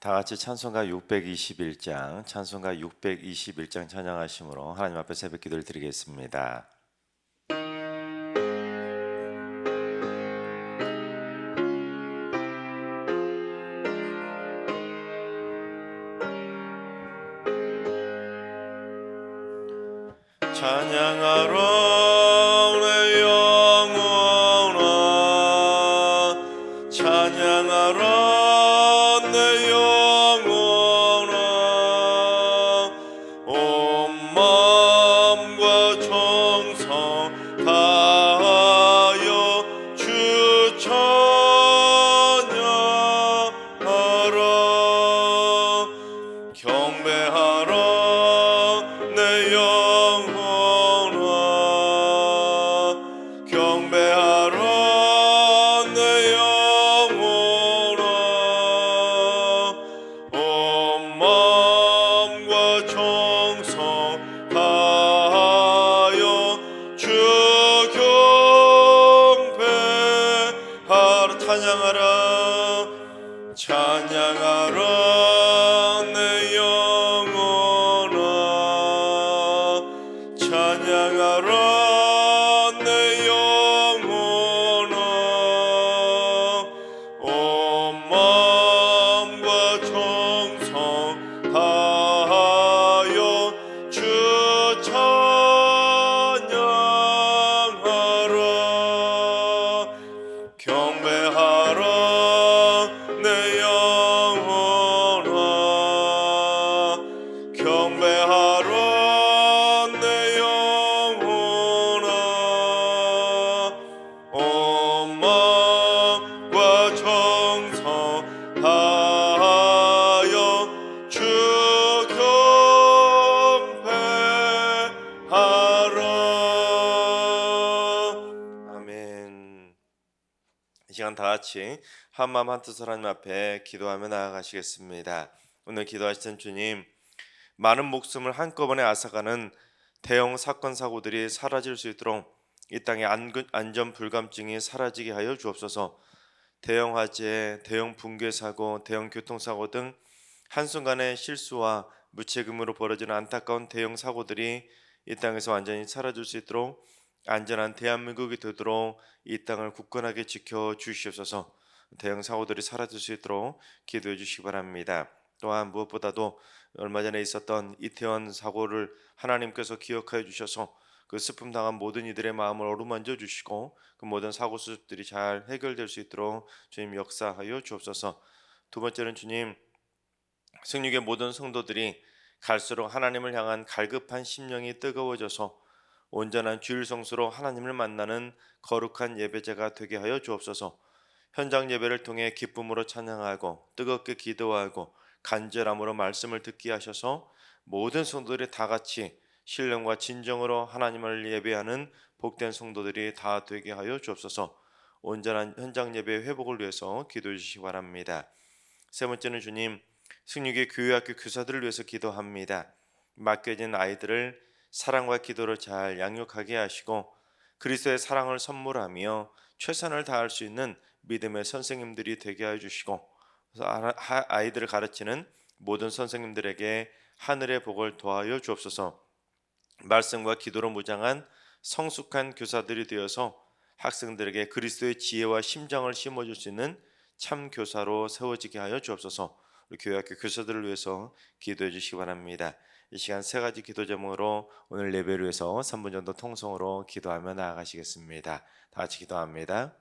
다 같이 찬송가 621장, 찬송가 621장 찬양하심으로 하나님 앞에 새벽 기도를 드리겠습니다. 찬양하라 내 영혼아, 찬양하라 내 영혼아, 온 마음과 정성 다하여 주 찬양하라. 경배하라 내 영혼아, 경배하라 내 영혼아, 온 마음과 정성 다하여 주 경배하라. 찬양하라, 찬양하라 내 영혼아, 찬양하라 내 영혼아, 온 마음과 정성 다하여 주 찬양하라. 경배하라 내 영혼아, 경배하라 내 영혼아, 온 마음과 정성 다하여 주 경배하라. 아멘. 이 시간 다 같이 한마음 한뜻으로 하나님 앞에 기도하며 나아가시겠습니다. 오늘 기도하시던 주님, 많은 목숨을 한꺼번에 앗아가는 대형 사건 사고들이 사라질 수 있도록 이 땅의 안전 불감증이 사라지게 하여 주옵소서. 대형 화재, 대형 붕괴 사고, 대형 교통사고 등 한순간의 실수와 무책임으로 벌어지는 안타까운 대형 사고들이 이 땅에서 완전히 사라질 수 있도록 안전한 대한민국이 되도록 이 땅을 굳건하게 지켜 주시옵소서. 대형 사고들이 사라질 수 있도록 기도해 주시기 바랍니다. 또한 무엇보다도 얼마 전에 있었던 이태원 사고를 하나님께서 기억하여 주셔서 그 슬픔 당한 모든 이들의 마음을 어루만져 주시고 그 모든 사고 수습들이 잘 해결될 수 있도록 주님 역사하여 주옵소서. 두 번째는 주님, 승리의 모든 성도들이 갈수록 하나님을 향한 갈급한 심령이 뜨거워져서 온전한 주일 성수로 하나님을 만나는 거룩한 예배자가 되게 하여 주옵소서. 현장 예배를 통해 기쁨으로 찬양하고 뜨겁게 기도하고 간절함으로 말씀을 듣게 하셔서 모든 성도들이 다 같이 신령과 진정으로 하나님을 예배하는 복된 성도들이 다 되게 하여 주옵소서. 온전한 현장 예배의 회복을 위해서 기도해 주시기 바랍니다. 세 번째는 주님, 승리교회 교회학교 교사들을 위해서 기도합니다. 맡겨진 아이들을 사랑과 기도로 잘 양육하게 하시고 그리스도의 사랑을 선물하며 최선을 다할 수 있는 믿음의 선생님들이 되게 해주시고 아이들을 가르치는 모든 선생님들에게 하늘의 복을 더하여 주옵소서. 말씀과 기도로 무장한 성숙한 교사들이 되어서 학생들에게 그리스도의 지혜와 심장을 심어줄 수 있는 참 교사로 세워지게 하여 주옵소서. 우리 교회학교 교사들을 위해서 기도해 주시기 바랍니다. 이 시간 세 가지 기도 제목으로 오늘 예배를 위해서 3분 정도 통성으로 기도하며 나아가시겠습니다. 다 같이 기도합니다.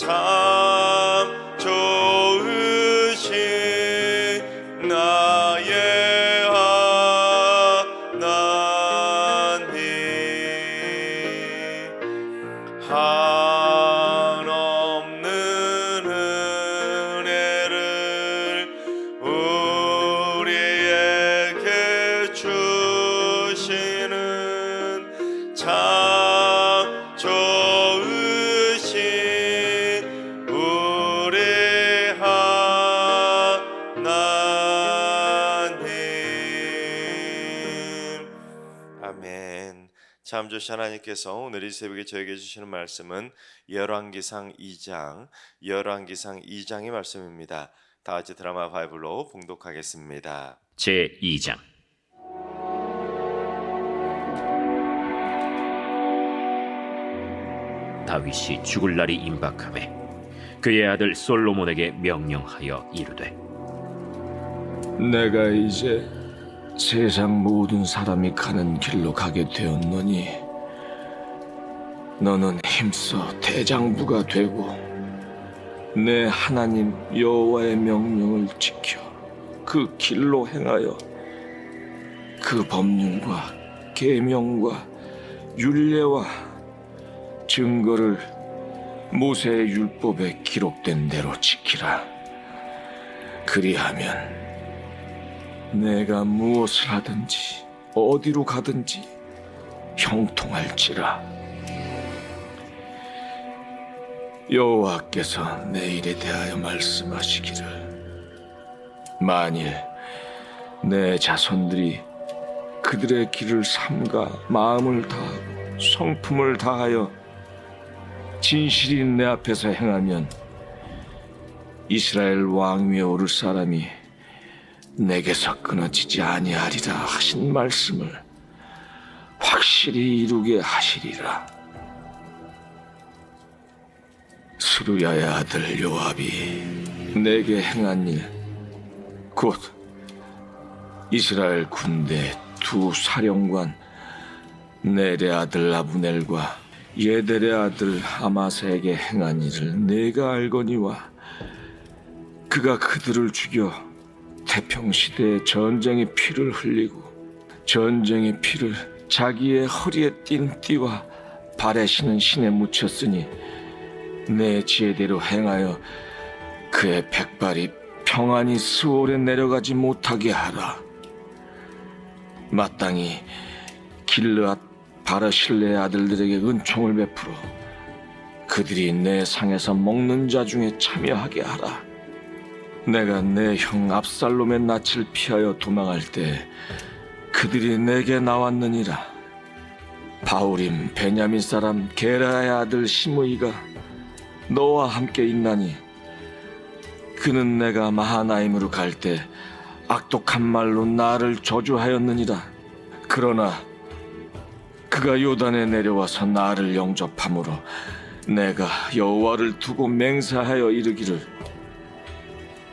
참 좋으신 나의 하나님 한없는 은혜를 우리에게 주시는 참 좋으신 우리 하나님. 아멘. 참 좋으신 하나님께서 오늘 이 새벽에 저에게 주시는 말씀은 열왕기상 2장의 말씀입니다. 다 같이 드라마 바이블로 봉독하겠습니다. 제 2장. 다윗이 죽을 날이 임박하매 그의 아들 솔로몬에게 명령하여 이르되, 내가 이제 세상 모든 사람이 가는 길로 가게 되었노니 너는 힘써 대장부가 되고 내 하나님 여호와의 명령을 지켜 그 길로 행하여 그 법률과 계명과 율례와 증거를 모세의 율법에 기록된 대로 지키라. 그리하면 내가 무엇을 하든지 어디로 가든지 형통할지라. 여호와께서 내 일에 대하여 말씀하시기를, 만일 내 자손들이 그들의 길을 삼가 마음을 다하고 성품을 다하여 진실이 내 앞에서 행하면 이스라엘 왕 위에 오를 사람이 내게서 끊어지지 아니하리라 하신 말씀을 확실히 이루게 하시리라. 스루야의 아들 요압이 내게 행한 일, 곧 이스라엘 군대 두 사령관 넬의 아들 아브넬과 예델의 아들 아마사에게 행한 일을 내가 알거니와, 그가 그들을 죽여 태평시대에 전쟁의 피를 흘리고 전쟁의 피를 자기의 허리에 띤 띠와 발에 신은 신에 묻혔으니 내 지혜대로 행하여 그의 백발이 평안히 스올에 내려가지 못하게 하라. 마땅히 길르앗 바르실레의 아들들에게 은총을 베풀어 그들이 내 상에서 먹는 자 중에 참여하게 하라. 내가 내 형 압살롬의 낯을 피하여 도망할 때 그들이 내게 나왔느니라. 바울임 베냐민 사람 게라의 아들 시므이가 너와 함께 있나니, 그는 내가 마하나임으로 갈 때 악독한 말로 나를 저주하였느니라. 그러나 그가 요단에 내려와서 나를 영접함으로 내가 여호와를 두고 맹세하여 이르기를,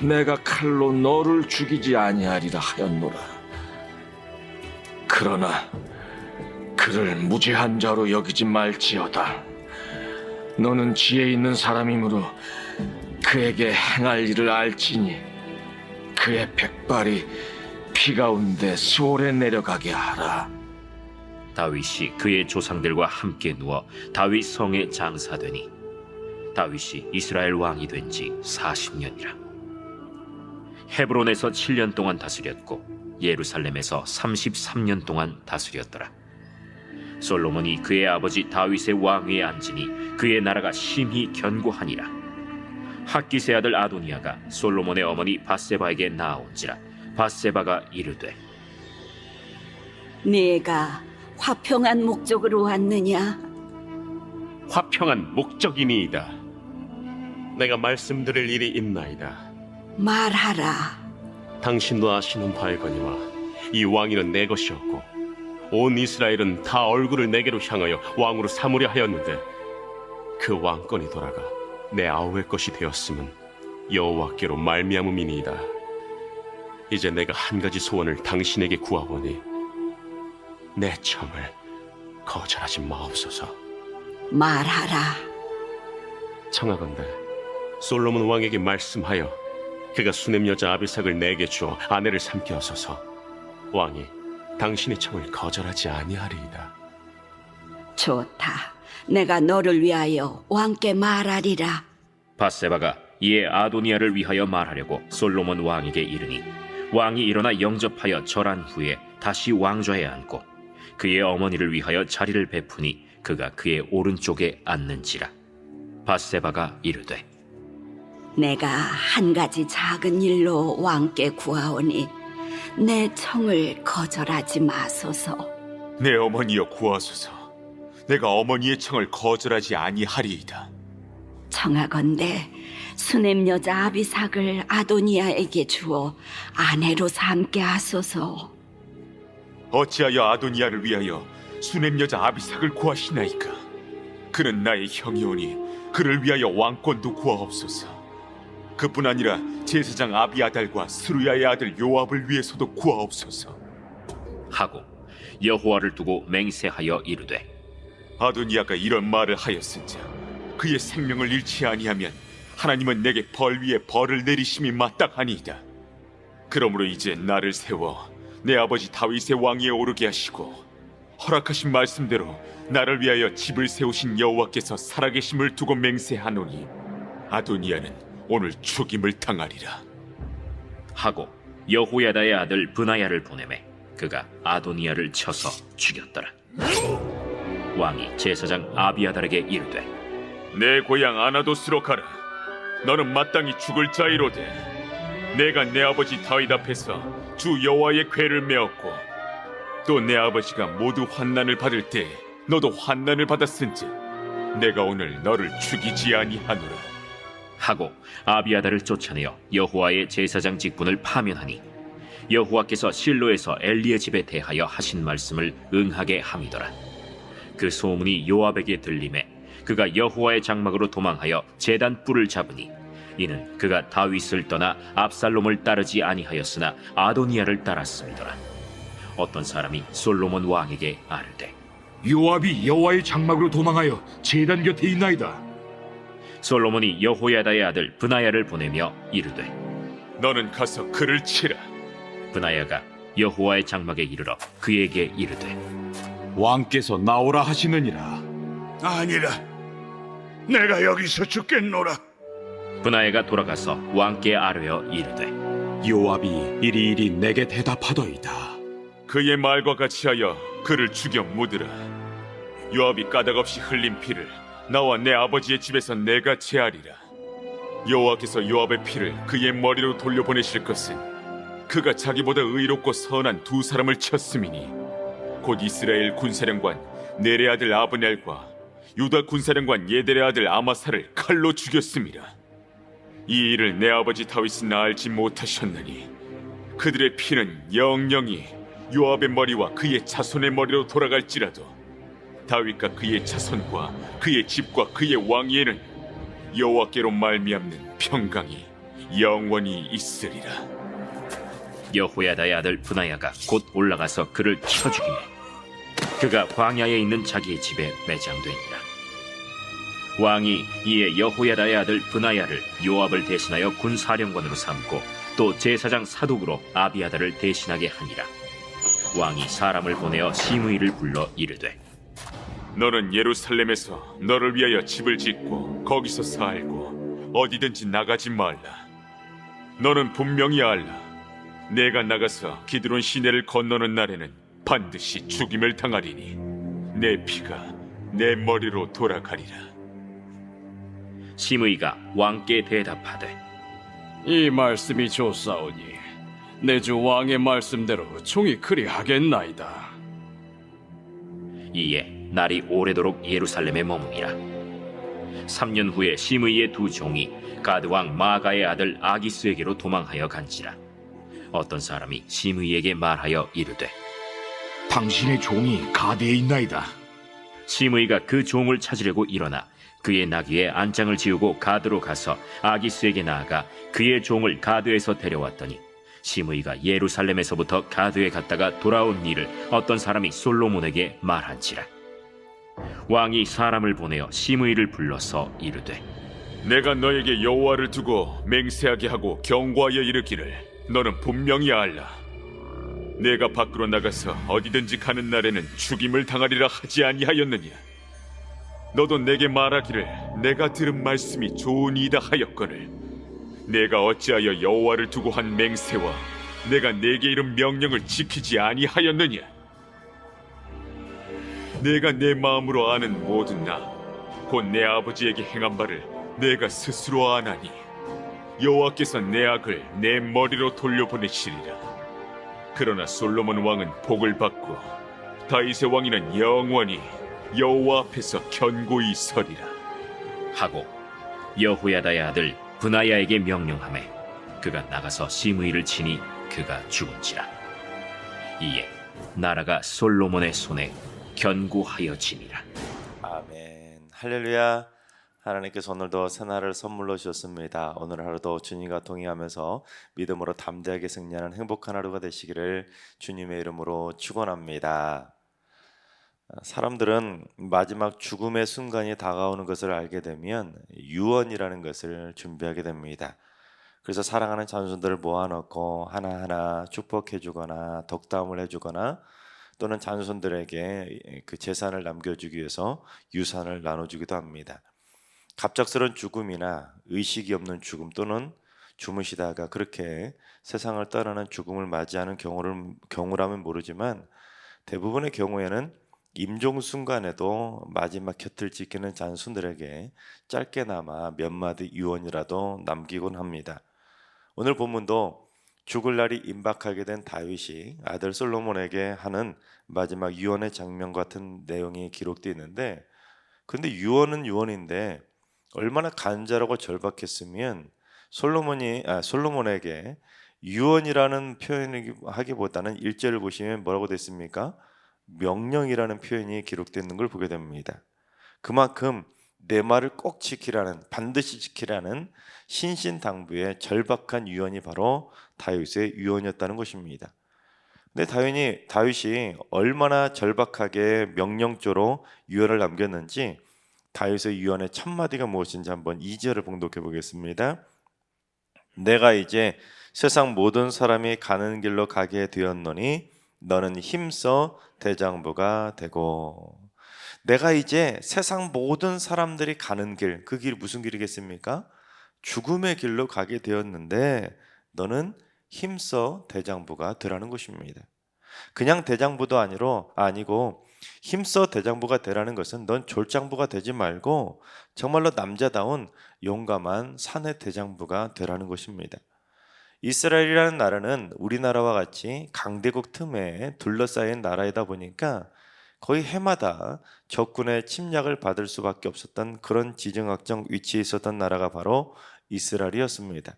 내가 칼로 너를 죽이지 아니하리라 하였노라. 그러나 그를 무죄한 자로 여기지 말지어다. 너는 지혜 있는 사람이므로 그에게 행할 일을 알지니 그의 백발이 피 가운데 스올에 내려가게 하라. 다윗이 그의 조상들과 함께 누워 다윗 성에 장사되니 다윗이 이스라엘 왕이 된 지 40년이라. 헤브론에서 7년 동안 다스렸고 예루살렘에서 33년 동안 다스렸더라. 솔로몬이 그의 아버지 다윗의 왕위에 앉으니 그의 나라가 심히 견고하니라. 핫기스의 아들 아도니아가 솔로몬의 어머니 밧세바에게 나아온지라. 밧세바가 이르되, 네가 화평한 목적으로 왔느냐? 화평한 목적이니이다. 내가 말씀드릴 일이 있나이다. 말하라. 당신도 아시는 바이거니와 이 왕위는 내 것이었고 온 이스라엘은 다 얼굴을 내게로 향하여 왕으로 삼으려 하였는데, 그 왕권이 돌아가 내 아우의 것이 되었음은 여호와께로 말미암음이니이다. 이제 내가 한 가지 소원을 당신에게 구하오니 내 청을 거절하지 마옵소서. 말하라. 청하건대 솔로몬 왕에게 말씀하여 그가 수냄 여자 아비삭을 내게 주어 아내를 삼게 하소서. 왕이 당신의 청을 거절하지 아니하리이다. 좋다. 내가 너를 위하여 왕께 말하리라. 바세바가 이에 아도니아를 위하여 말하려고 솔로몬 왕에게 이르니 왕이 일어나 영접하여 절한 후에 다시 왕좌에 앉고 그의 어머니를 위하여 자리를 베푸니 그가 그의 오른쪽에 앉는지라. 바세바가 이르되 내가 한 가지 작은 일로 왕께 구하오니 내 청을 거절하지 마소서. 내 어머니여 구하소서. 내가 어머니의 청을 거절하지 아니하리이다. 청하건대 수냄 여자 아비삭을 아도니아에게 주어 아내로 삼게 하소서. 어찌하여 아도니아를 위하여 수냄 여자 아비삭을 구하시나이까? 그는 나의 형이오니 그를 위하여 왕권도 구하옵소서. 그뿐 아니라 제사장 아비아달과 스루야의 아들 요압을 위해서도 구하옵소서. 하고 여호와를 두고 맹세하여 이르되 아도니아가 이런 말을 하였은즉 그의 생명을 잃지 아니하면 하나님은 내게 벌 위에 벌을 내리심이 마땅하니이다. 그러므로 이제 나를 세워 내 아버지 다윗의 왕위에 오르게 하시고 허락하신 말씀대로 나를 위하여 집을 세우신 여호와께서 살아계심을 두고 맹세하노니 아도니아는 오늘 죽임을 당하리라. 하고 여호야다의 아들 브나야를 보내매 그가 아도니아를 쳐서 죽였더라. 왕이 제사장 아비아달에게 이르되 내 고향 아나도스로 가라. 너는 마땅히 죽을 자이로되 내가 내 아버지 다윗 앞에서 주 여호와의 궤를 메었고 또 내 아버지가 모두 환난을 받을 때 너도 환난을 받았은즉 내가 오늘 너를 죽이지 아니하노라. 하고 아비아달을 쫓아내어 여호와의 제사장 직분을 파면하니 여호와께서 실로에서 엘리의 집에 대하여 하신 말씀을 응하게 함이더라. 그 소문이 요압에게 들림에 그가 여호와의 장막으로 도망하여 제단 뿔을 잡으니 이는 그가 다윗을 떠나 압살롬을 따르지 아니하였으나 아도니아를 따랐음이더라. 어떤 사람이 솔로몬 왕에게 아뢰되 요압이 여호와의 장막으로 도망하여 제단 곁에 있나이다. 솔로몬이 여호야다의 아들 브나야를 보내며 이르되 너는 가서 그를 치라. 브나야가 여호와의 장막에 이르러 그에게 이르되 왕께서 나오라 하시느니라. 아니라 내가 여기서 죽겠노라. 브나야가 돌아가서 왕께 아뢰어 이르되 요압이 이리이리 내게 대답하더이다. 그의 말과 같이 하여 그를 죽여 묻으라. 요압이 까닭없이 흘린 피를 나와 내 아버지의 집에서 내가 제하리라. 여호와께서 요압의 피를 그의 머리로 돌려보내실 것은 그가 자기보다 의롭고 선한 두 사람을 쳤음이니 곧 이스라엘 군사령관 넬의 아들 아브넬과 유다 군사령관 예델의 아들 아마사를 칼로 죽였음이라. 이 일을 내 아버지 다윗은 알지 못하셨나니 그들의 피는 영영이 요압의 머리와 그의 자손의 머리로 돌아갈지라도 다윗과 그의 자손과 그의 집과 그의 왕위에는 여호와께로 말미암는 평강이 영원히 있으리라. 여호야다의 아들 브나야가 곧 올라가서 그를 쳐 죽이매 그가 광야에 있는 자기의 집에 매장되니라. 왕이 이에 여호야다의 아들 브나야를 요압을 대신하여 군사령관으로 삼고 또 제사장 사독으로 아비아달을 대신하게 하니라. 왕이 사람을 보내어 시므이를 불러 이르되 너는 예루살렘에서 너를 위하여 집을 짓고 거기서 살고 어디든지 나가지 말라. 너는 분명히 알라. 내가 나가서 기드론 시내를 건너는 날에는 반드시 죽임을 당하리니 내 피가 내 머리로 돌아가리라. 시므이가 왕께 대답하되 이 말씀이 좋사오니 내 주 왕의 말씀대로 종이 그리하겠나이다. 이에 날이 오래도록 예루살렘에 머무니라. 3년 후에 시므이의 두 종이 가드 왕 마가의 아들 아기스에게로 도망하여 간지라. 어떤 사람이 시므이에게 말하여 이르되 당신의 종이 가드에 있나이다. 시므이가 그 종을 찾으려고 일어나 그의 나귀에 안장을 지우고 가드로 가서 아기스에게 나아가 그의 종을 가드에서 데려왔더니 시므이가 예루살렘에서부터 가드에 갔다가 돌아온 일을 어떤 사람이 솔로몬에게 말한지라. 왕이 사람을 보내어 시므이를 불러서 이르되 내가 너에게 여호와를 두고 맹세하게 하고 경고하여 이르기를 너는 분명히 알라. 내가 밖으로 나가서 어디든지 가는 날에는 죽임을 당하리라 하지 아니하였느냐. 너도 내게 말하기를 내가 들은 말씀이 좋으니이다 하였거늘 내가 어찌하여 여호와를 두고 한 맹세와 내가 내게 이른 명령을 지키지 아니하였느냐. 내가 내 마음으로 아는 모든 나 곧 내 아버지에게 행한 바를 내가 스스로 아나니 여호와께서 내 악을 내 머리로 돌려보내시리라. 그러나 솔로몬 왕은 복을 받고 다윗의 왕이는 영원히 여호와 앞에서 견고히 서리라. 하고 여호야다의 아들 브나야에게 명령하매 그가 나가서 시므이를 치니 그가 죽은지라. 이에 나라가 솔로몬의 손에 견고하여지니라. 아멘. 할렐루야. 하나님께서 오늘도 새날을 선물로 주셨습니다. 오늘 하루도 주님과 동행하면서 믿음으로 담대하게 승리하는 행복한 하루가 되시기를 주님의 이름으로 축원합니다. 사람들은 마지막 죽음의 순간이 다가오는 것을 알게 되면 유언이라는 것을 준비하게 됩니다. 그래서 사랑하는 자손들을 모아놓고 하나하나 축복해주거나 덕담을 해주거나 또는 자손들에게 그 재산을 남겨주기 위해서 유산을 나눠주기도 합니다. 갑작스러운 죽음이나 의식이 없는 죽음 또는 주무시다가 그렇게 세상을 떠나는 죽음을 맞이하는 경우라면 모르지만 대부분의 경우에는 임종 순간에도 마지막 곁을 지키는 자손들에게 짧게나마 몇 마디 유언이라도 남기곤 합니다. 오늘 본문도 죽을 날이 임박하게 된 다윗이 아들 솔로몬에게 하는 마지막 유언의 장면 같은 내용이 기록되어 있는데, 근데 유언은 유언인데 얼마나 간절하고 절박했으면 솔로몬에게 유언이라는 표현을 하기보다는 1절을 보시면 뭐라고 됐습니까? 명령이라는 표현이 기록되어 있는 걸 보게 됩니다. 그만큼 내 말을 꼭 지키라는, 반드시 지키라는 신신당부의 절박한 유언이 바로 다윗의 유언이었다는 것입니다. 근데 다윗이 얼마나 절박하게 명령조로 유언을 남겼는지 다윗의 유언의 첫 마디가 무엇인지 한번 2절을 봉독해 보겠습니다. 내가 이제 세상 모든 사람이 가는 길로 가게 되었노니 너는 힘써 대장부가 되고. 내가 이제 세상 모든 사람들이 가는 길, 그 길이 무슨 길이겠습니까? 죽음의 길로 가게 되었는데 너는 힘써 대장부가 되라는 것입니다. 그냥 대장부도 아니고 힘써 대장부가 되라는 것은 넌 졸장부가 되지 말고 정말로 남자다운 용감한 사내 대장부가 되라는 것입니다. 이스라엘이라는 나라는 우리나라와 같이 강대국 틈에 둘러싸인 나라이다 보니까 거의 해마다 적군의 침략을 받을 수밖에 없었던 그런 지정학적 위치에 있었던 나라가 바로 이스라엘이었습니다.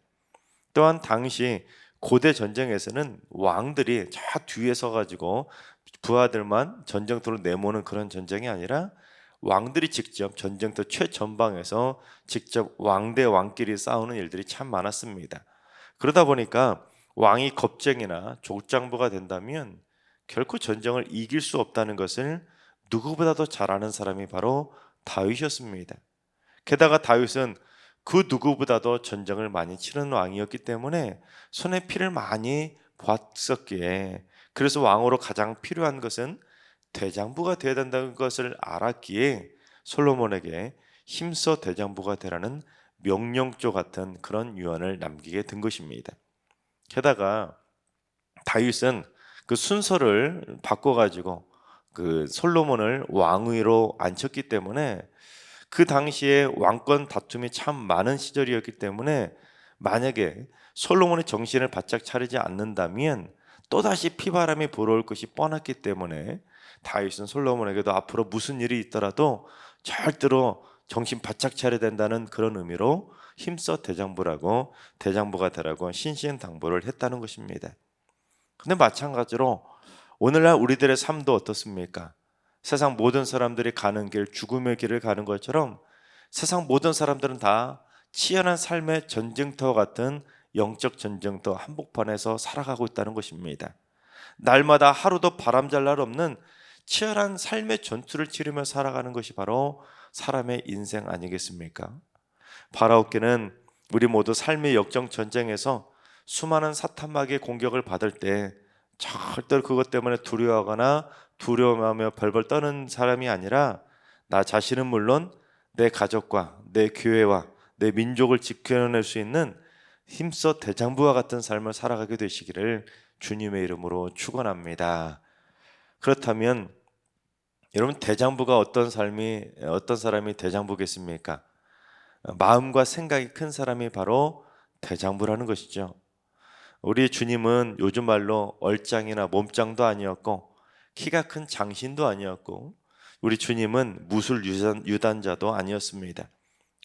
또한 당시 고대 전쟁에서는 왕들이 저 뒤에 서가지고 부하들만 전쟁터로 내모는 그런 전쟁이 아니라 왕들이 직접 전쟁터 최전방에서 직접 왕 대 왕끼리 싸우는 일들이 참 많았습니다. 그러다 보니까 왕이 겁쟁이나 족장부가 된다면 결코 전쟁을 이길 수 없다는 것을 누구보다도 잘 아는 사람이 바로 다윗이었습니다. 게다가 다윗은 그 누구보다도 전쟁을 많이 치른 왕이었기 때문에 손에 피를 많이 봤었기에, 그래서 왕으로 가장 필요한 것은 대장부가 되어야 된다는 것을 알았기에 솔로몬에게 힘써 대장부가 되라는 명령조 같은 그런 유언을 남기게 된 것입니다. 게다가 다윗은 그 순서를 바꿔가지고 그 솔로몬을 왕위로 앉혔기 때문에 그 당시에 왕권 다툼이 참 많은 시절이었기 때문에 만약에 솔로몬의 정신을 바짝 차리지 않는다면 또다시 피바람이 불어올 것이 뻔했기 때문에 다윗은 솔로몬에게도 앞으로 무슨 일이 있더라도 절대로 정신 바짝 차려야 된다는 그런 의미로 힘써 대장부라고, 대장부가 되라고 신신당부를 했다는 것입니다. 근데 마찬가지로 오늘날 우리들의 삶도 어떻습니까? 세상 모든 사람들이 가는 길, 죽음의 길을 가는 것처럼 세상 모든 사람들은 다 치열한 삶의 전쟁터 같은 영적 전쟁터 한복판에서 살아가고 있다는 것입니다. 날마다 하루도 바람잘 날 없는 치열한 삶의 전투를 치르며 살아가는 것이 바로 사람의 인생 아니겠습니까? 바라오께는 우리 모두 삶의 역정 전쟁에서 수많은 사탄마귀의 공격을 받을 때 절대로 그것 때문에 두려워하거나 두려워하며 벌벌 떠는 사람이 아니라 나 자신은 물론 내 가족과 내 교회와 내 민족을 지켜낼 수 있는 힘써 대장부와 같은 삶을 살아가게 되시기를 주님의 이름으로 축원합니다. 그렇다면 여러분, 대장부가 어떤 사람이 대장부겠습니까? 마음과 생각이 큰 사람이 바로 대장부라는 것이죠. 우리 주님은 요즘 말로 얼짱이나 몸짱도 아니었고 키가 큰 장신도 아니었고 우리 주님은 무술 유단자도 아니었습니다.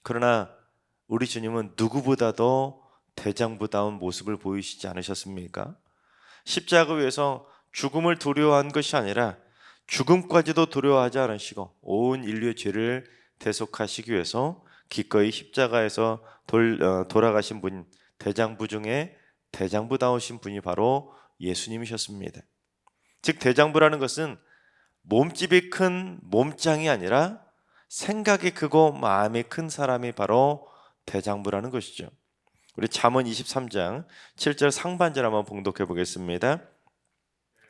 그러나 우리 주님은 누구보다도 대장부다운 모습을 보이시지 않으셨습니까? 십자가 위에서 죽음을 두려워한 것이 아니라 죽음까지도 두려워하지 않으시고 온 인류의 죄를 대속하시기 위해서 기꺼이 십자가에서 돌아가신 분, 대장부 중에 대장부다우신 분이 바로 예수님이셨습니다. 즉 대장부라는 것은 몸집이 큰 몸짱이 아니라 생각이 크고 마음이 큰 사람이 바로 대장부라는 것이죠. 우리 잠언 23장 7절 상반절 한번 봉독해 보겠습니다.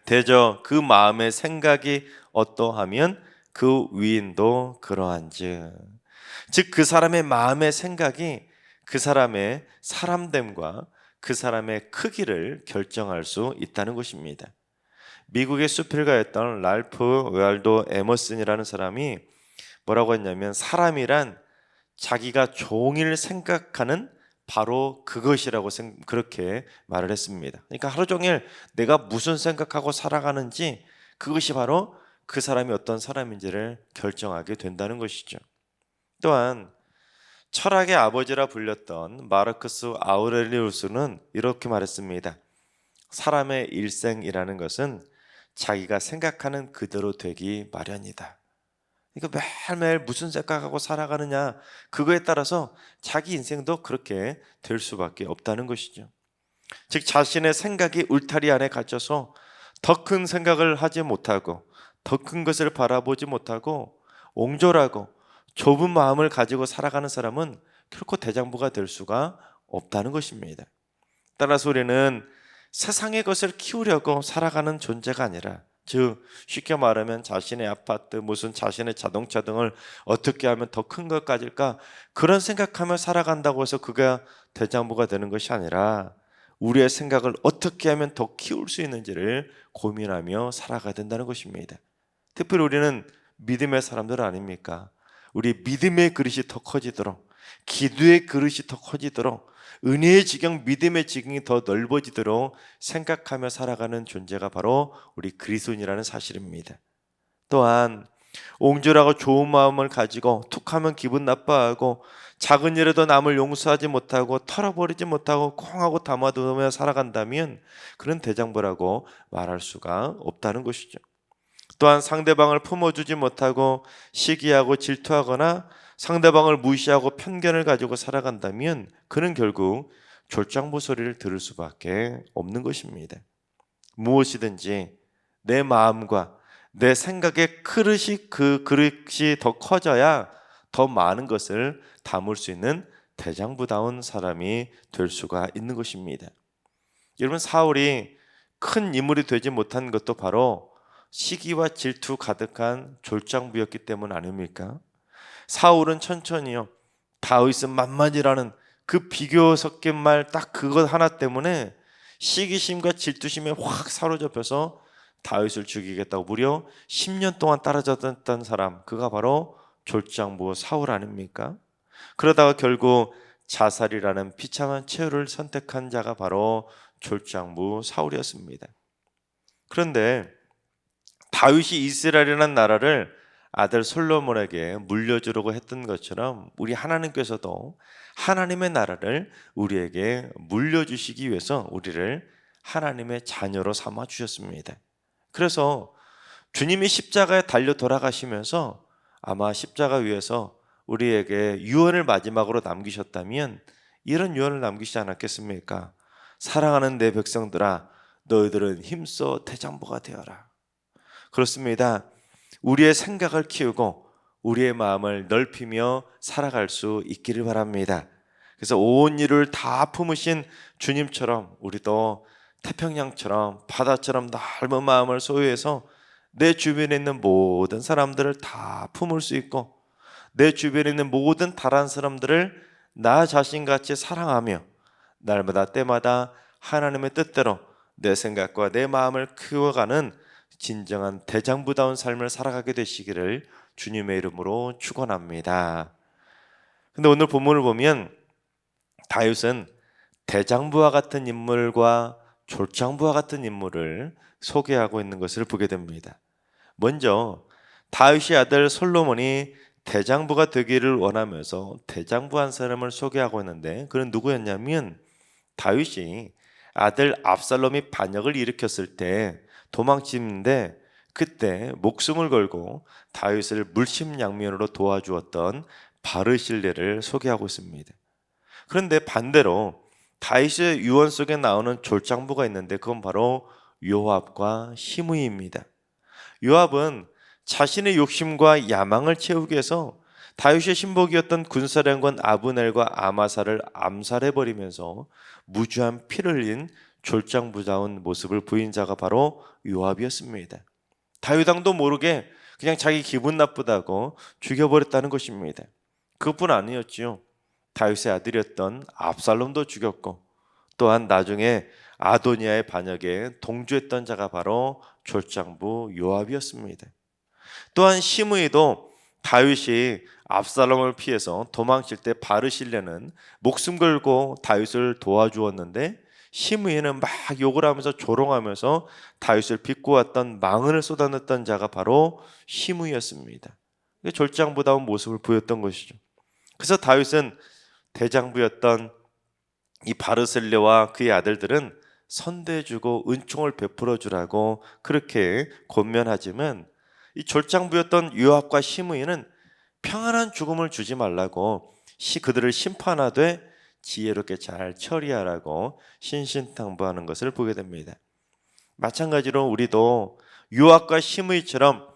대저 그 마음의 생각이 어떠하면 그 위인도 그러한즉. 즉 그 사람의 마음의 생각이 그 사람의 사람됨과 그 사람의 크기를 결정할 수 있다는 것입니다. 미국의 수필가였던 랄프 웨알도 에머슨이라는 사람이 뭐라고 했냐면 사람이란 자기가 종일 생각하는 바로 그것이라고 그렇게 말을 했습니다. 그러니까 하루 종일 내가 무슨 생각하고 살아가는지 그것이 바로 그 사람이 어떤 사람인지를 결정하게 된다는 것이죠. 또한 철학의 아버지라 불렸던 마르크스 아우렐리우스는 이렇게 말했습니다. 사람의 일생이라는 것은 자기가 생각하는 그대로 되기 마련이다. 그러니까 매일매일 무슨 생각하고 살아가느냐 그거에 따라서 자기 인생도 그렇게 될 수밖에 없다는 것이죠. 즉 자신의 생각이 울타리 안에 갇혀서 더 큰 생각을 하지 못하고 더 큰 것을 바라보지 못하고 옹졸하고 좁은 마음을 가지고 살아가는 사람은 결코 대장부가 될 수가 없다는 것입니다. 따라서 우리는 세상의 것을 키우려고 살아가는 존재가 아니라 즉 쉽게 말하면 자신의 아파트 무슨 자신의 자동차 등을 어떻게 하면 더 큰 것 가질까 그런 생각하며 살아간다고 해서 그가 대장부가 되는 것이 아니라 우리의 생각을 어떻게 하면 더 키울 수 있는지를 고민하며 살아가야 된다는 것입니다. 특별히 우리는 믿음의 사람들 아닙니까? 우리 믿음의 그릇이 더 커지도록 기도의 그릇이 더 커지도록 은혜의 지경, 믿음의 지경이 더 넓어지도록 생각하며 살아가는 존재가 바로 우리 그리스도인이라는 사실입니다. 또한 옹졸하고 좋은 마음을 가지고 툭하면 기분 나빠하고 작은 일에도 남을 용서하지 못하고 털어버리지 못하고 콩하고 담아두며 살아간다면 그런 대장부라고 말할 수가 없다는 것이죠. 또한 상대방을 품어주지 못하고 시기하고 질투하거나 상대방을 무시하고 편견을 가지고 살아간다면 그는 결국 졸장부 소리를 들을 수밖에 없는 것입니다. 무엇이든지 내 마음과 내 생각의 그릇이 더 커져야 더 많은 것을 담을 수 있는 대장부다운 사람이 될 수가 있는 것입니다. 여러분 사울이 큰 인물이 되지 못한 것도 바로 시기와 질투 가득한 졸장부였기 때문 아닙니까? 사울은 천천히요 다윗은 만만이라는 그 비교 섞인 말 딱 그것 하나 때문에 시기심과 질투심에 확 사로잡혀서 다윗을 죽이겠다고 무려 10년 동안 따라잡았던 사람 그가 바로 졸장부 사울 아닙니까? 그러다가 결국 자살이라는 비참한 최후를 선택한 자가 바로 졸장부 사울이었습니다. 그런데 다윗이 이스라엘이라는 나라를 아들 솔로몬에게 물려주려고 했던 것처럼 우리 하나님께서도 하나님의 나라를 우리에게 물려주시기 위해서 우리를 하나님의 자녀로 삼아 주셨습니다. 그래서 주님이 십자가에 달려 돌아가시면서 아마 십자가 위에서 우리에게 유언을 마지막으로 남기셨다면 이런 유언을 남기시지 않았겠습니까? 사랑하는 내 백성들아 너희들은 힘써 대장부가 되어라. 그렇습니다. 우리의 생각을 키우고 우리의 마음을 넓히며 살아갈 수 있기를 바랍니다. 그래서 온 일을 다 품으신 주님처럼 우리도 태평양처럼 바다처럼 넓은 마음을 소유해서 내 주변에 있는 모든 사람들을 다 품을 수 있고 내 주변에 있는 모든 다른 사람들을 나 자신같이 사랑하며 날마다 때마다 하나님의 뜻대로 내 생각과 내 마음을 키워가는 진정한 대장부다운 삶을 살아가게 되시기를 주님의 이름으로 축원합니다. 근데 오늘 본문을 보면 다윗은 대장부와 같은 인물과 졸장부와 같은 인물을 소개하고 있는 것을 보게 됩니다. 먼저 다윗의 아들 솔로몬이 대장부가 되기를 원하면서 대장부 한 사람을 소개하고 있는데 그는 누구였냐면 다윗이 아들 압살롬이 반역을 일으켰을 때 도망치는데 그때 목숨을 걸고 다윗을 물심양면으로 도와주었던 바르실레를 소개하고 있습니다. 그런데 반대로 다윗의 유언 속에 나오는 졸장부가 있는데 그건 바로 요압과 시므이입니다. 요압은 자신의 욕심과 야망을 채우기 위해서 다윗의 신복이었던 군사령관 아브넬과 아마사를 암살해버리면서 무주한 피를 흘린 졸장부다운 모습을 보인 자가 바로 요압이었습니다. 다윗 왕도 모르게 그냥 자기 기분 나쁘다고 죽여버렸다는 것입니다. 그것뿐 아니었지요. 다윗의 아들이었던 압살롬도 죽였고 또한 나중에 아도니아의 반역에 동조했던 자가 바로 졸장부 요압이었습니다. 또한 시므이도 다윗이 압살롬을 피해서 도망칠 때 바르실레는 목숨 걸고 다윗을 도와주었는데 시므이는 막 욕을 하면서 조롱하면서 다윗을 비꼬았던 망언을 쏟아냈던 자가 바로 시므이였습니다. 졸장부다운 모습을 보였던 것이죠. 그래서 다윗은 대장부였던 이 바르셀레와 그의 아들들은 선대해주고 은총을 베풀어 주라고 그렇게 권면하지만 이 졸장부였던 요압과 시므이는 평안한 죽음을 주지 말라고 그들을 심판하되 지혜롭게 잘 처리하라고 신신당부하는 것을 보게 됩니다. 마찬가지로 우리도 요압과 시므이처럼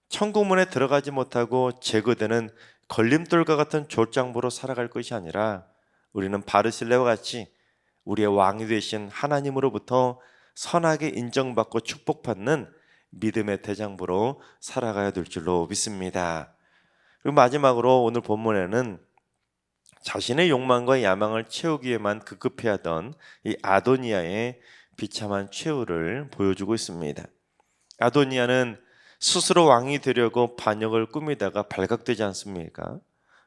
천국문에 들어가지 못하고 제거되는 걸림돌과 같은 졸장부로 살아갈 것이 아니라 우리는 바르실레와 같이 우리의 왕이 되신 하나님으로부터 선하게 인정받고 축복받는 믿음의 대장부로 살아가야 될 줄로 믿습니다. 그리고 마지막으로 오늘 본문에는 자신의 욕망과 야망을 채우기 위해만 급급해하던 이 아도니아의 비참한 최후를 보여주고 있습니다. 아도니아는 스스로 왕이 되려고 반역을 꾸미다가 발각되지 않습니까?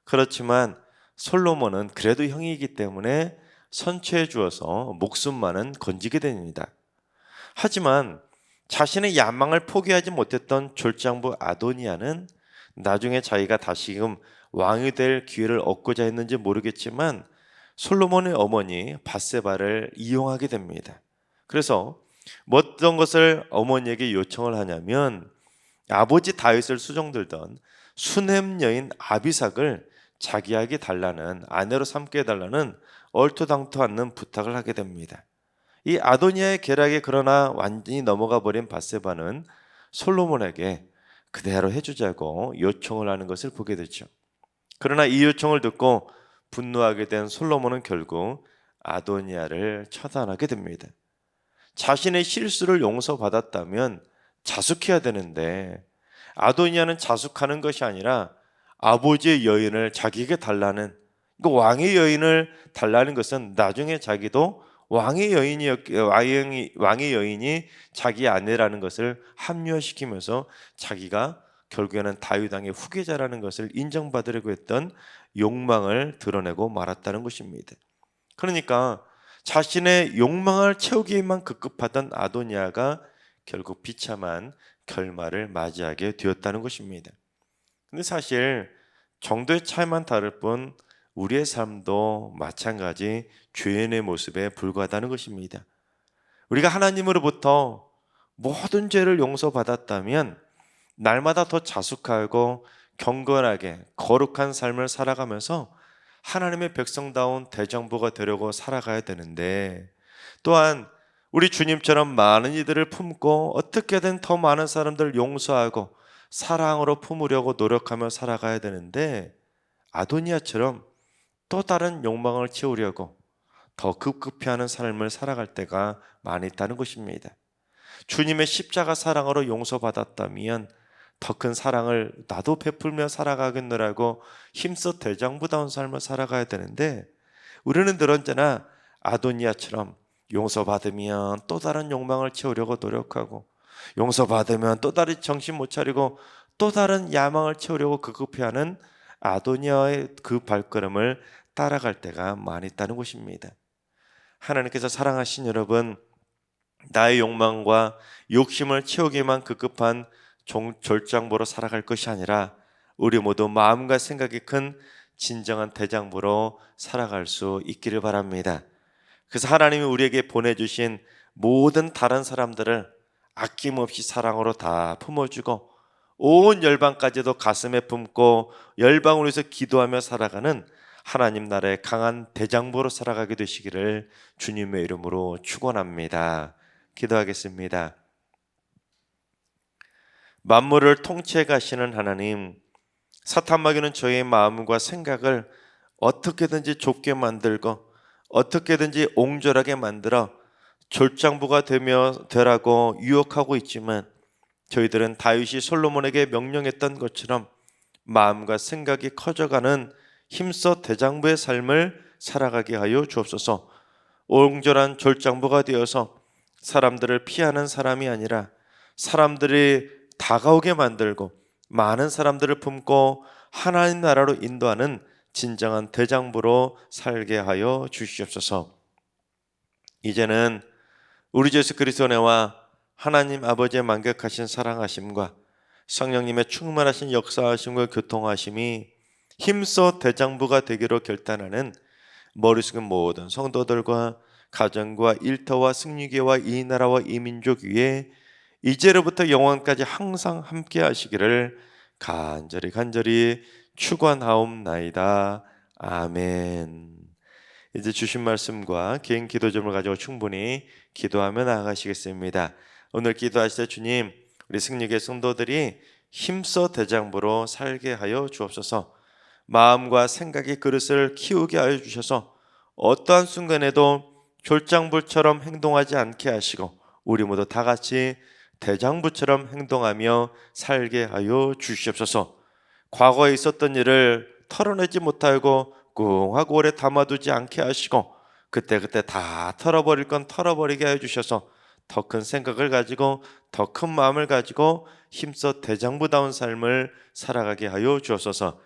그렇지만 솔로몬은 그래도 형이기 때문에 선처해 주어서 목숨만은 건지게 됩니다. 하지만 자신의 야망을 포기하지 못했던 졸장부 아도니아는 나중에 자기가 다시금 왕이 될 기회를 얻고자 했는지 모르겠지만 솔로몬의 어머니 밧세바를 이용하게 됩니다. 그래서 어떤 것을 어머니에게 요청을 하냐면 아버지 다윗을 수종들던 수넴 여인 아비삭을 자기에게 달라는 아내로 삼게 해달라는 얼토당토 않는 부탁을 하게 됩니다. 이 아도니아의 계략에 그러나 완전히 넘어가 버린 밧세바는 솔로몬에게 그대로 해주자고 요청을 하는 것을 보게 되죠. 그러나 이 요청을 듣고 분노하게 된 솔로몬은 결국 아도니아를 처단하게 됩니다. 자신의 실수를 용서받았다면 자숙해야 되는데 아도니아는 자숙하는 것이 아니라 아버지의 여인을 자기에게 달라는, 왕의 여인을 달라는 것은 나중에 자기도 왕의 여인이 자기 아내라는 것을 합리화시키면서 자기가 결국에는 다윗 왕의 후계자라는 것을 인정받으려고 했던 욕망을 드러내고 말았다는 것입니다. 그러니까 자신의 욕망을 채우기에만 급급하던 아도니아가 결국 비참한 결말을 맞이하게 되었다는 것입니다. 근데 사실 정도의 차이만 다를 뿐 우리의 삶도 마찬가지 죄인의 모습에 불과하다는 것입니다. 우리가 하나님으로부터 모든 죄를 용서받았다면 날마다 더 자숙하고 경건하게 거룩한 삶을 살아가면서 하나님의 백성다운 대정부가 되려고 살아가야 되는데, 또한 우리 주님처럼 많은 이들을 품고 어떻게든 더 많은 사람들을 용서하고 사랑으로 품으려고 노력하며 살아가야 되는데 아도니아처럼 또 다른 욕망을 채우려고 더 급급해하는 삶을 살아갈 때가 많이 있다는 것입니다. 주님의 십자가 사랑으로 용서받았다면 더 큰 사랑을 나도 베풀며 살아가겠노라고 힘써 대장부다운 삶을 살아가야 되는데 우리는 늘 언제나 아도니아처럼 용서받으면 또 다른 욕망을 채우려고 노력하고 용서받으면 또 다른 정신 못 차리고 또 다른 야망을 채우려고 급급해하는 아도니아의 그 발걸음을 따라갈 때가 많이 있다는 것입니다. 하나님께서 사랑하신 여러분, 나의 욕망과 욕심을 채우기만 급급한 졸장부로 살아갈 것이 아니라 우리 모두 마음과 생각이 큰 진정한 대장부로 살아갈 수 있기를 바랍니다. 그래서 하나님이 우리에게 보내주신 모든 다른 사람들을 아낌없이 사랑으로 다 품어주고 온 열방까지도 가슴에 품고 열방을 위해서 기도하며 살아가는 하나님 나라의 강한 대장부로 살아가게 되시기를 주님의 이름으로 축원합니다. 기도하겠습니다. 만물을 통치해 가시는 하나님, 사탄 마귀는 저의 마음과 생각을 어떻게든지 좁게 만들고 어떻게든지 옹졸하게 만들어 졸장부가 되라고 유혹하고 있지만 저희들은 다윗이 솔로몬에게 명령했던 것처럼 마음과 생각이 커져가는 힘써 대장부의 삶을 살아가게 하여 주옵소서. 옹졸한 졸장부가 되어서 사람들을 피하는 사람이 아니라 사람들이 다가오게 만들고 많은 사람들을 품고 하나님 나라로 인도하는 진정한 대장부로 살게 하여 주시옵소서. 이제는 우리 주 예수 그리스도의 은혜와 하나님 아버지의 만격하신 사랑하심과 성령님의 충만하신 역사하심과 교통하심이 힘써 대장부가 되기로 결단하는 머리 숙인 모든 성도들과 가정과 일터와 승리교와 이 나라와 이 민족 위에 이제로부터 영원까지 항상 함께 하시기를 간절히 축원하옵나이다. 아멘. 이제 주신 말씀과 개인 기도 점을 가지고 충분히 기도하며 나아가시겠습니다. 오늘 기도하실 때 주님, 우리 승리교회 성도들이 힘써 대장부로 살게 하여 주옵소서. 마음과 생각의 그릇을 키우게 하여 주셔서 어떠한 순간에도 졸장부처럼 행동하지 않게 하시고 우리 모두 다 같이 대장부처럼 행동하며 살게 하여 주시옵소서. 과거에 있었던 일을 털어내지 못하고 꿍하고 오래 담아두지 않게 하시고 그때그때 다 털어버릴 건 털어버리게 하여 주셔서 더 큰 생각을 가지고 더 큰 마음을 가지고 힘써 대장부다운 삶을 살아가게 하여 주옵소서.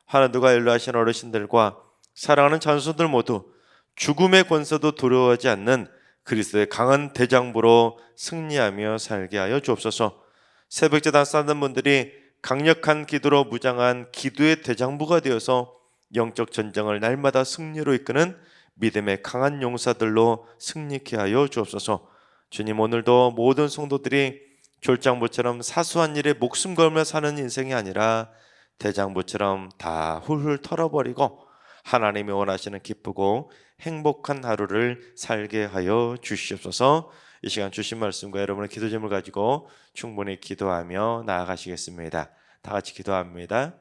하나님과 연로하신 어르신들과 사랑하는 자손들 모두 죽음의 권세도 두려워하지 않는 그리스도의 강한 대장부로 승리하며 살게 하여 주옵소서. 새벽제단 쌓는 분들이 강력한 기도로 무장한 기도의 대장부가 되어서 영적 전쟁을 날마다 승리로 이끄는 믿음의 강한 용사들로 승리케 하여 주옵소서. 주님, 오늘도 모든 성도들이 졸장부처럼 사소한 일에 목숨 걸며 사는 인생이 아니라 대장부처럼 다 훌훌 털어버리고 하나님이 원하시는 기쁘고 행복한 하루를 살게 하여 주시옵소서. 이 시간 주신 말씀과 여러분의 기도 제목을 가지고 충분히 기도하며 나아가시겠습니다. 다 같이 기도합니다.